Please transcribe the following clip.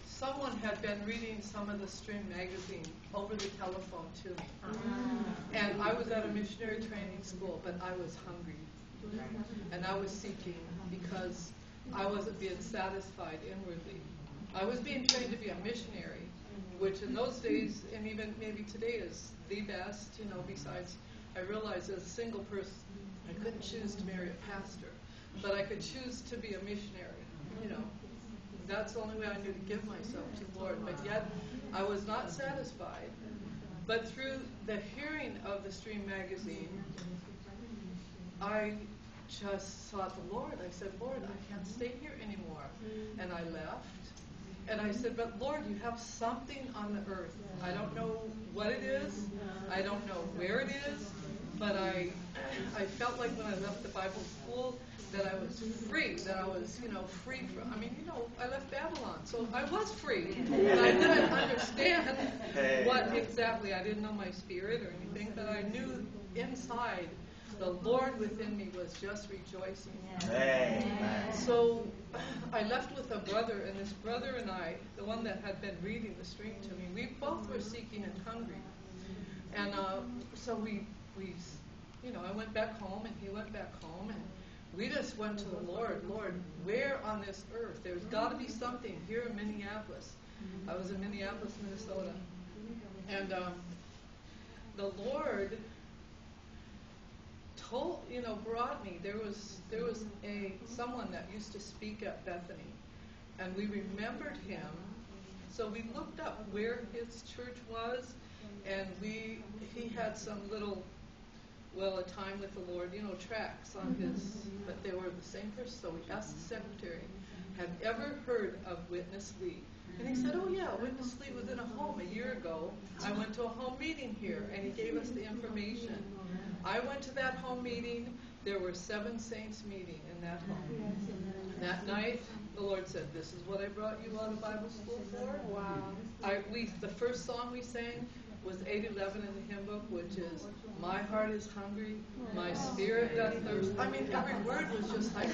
Someone had been reading some of the Stream magazine over the telephone to me. And I was at a missionary training school, but I was hungry. And I was seeking because I wasn't being satisfied inwardly. I was being trained to be a missionary, which in those days, and even maybe today, is the best, besides I realized as a single person, I couldn't choose to marry a pastor, but I could choose to be a missionary, That's the only way I knew to give myself to the Lord. But yet, I was not satisfied. But through the hearing of the Stream magazine, I just sought the Lord. I said, Lord, I can't stay here anymore. And I left. And I said, but Lord, you have something on the earth. I don't know what it is. I don't know where it is. But I felt like when I left the Bible school that I was free, that I was, free from, I left Babylon, so I was free. But I didn't understand what exactly. I didn't know my spirit or anything, but I knew inside the Lord within me was just rejoicing. Amen. So I left with a brother, and this brother and I, the one that had been reading the Stream to me, we both were seeking and hungry. And so we I went back home, and he went back home, and we just went to the Lord. Lord, where on this earth? There's got to be something here in Minneapolis. I was in Minneapolis, Minnesota. And the Lord brought me. There was someone that used to speak at Bethany, and we remembered him. So we looked up where his church was, and he had some little, a time with the Lord, tracks on his, but they were the same person. So we asked the secretary, have you ever heard of Witness Lee? And he said, oh yeah, Witness Lee was in a home a year ago. I went to a home meeting here, and he gave us the information. I went to that home meeting. There were 7 saints meeting in that home. And that night, the Lord said, this is what I brought you out of Bible school for. Wow. The first song we sang was 811 in the hymn book, which is, my heart is hungry, my spirit doth thirst. Every word was just like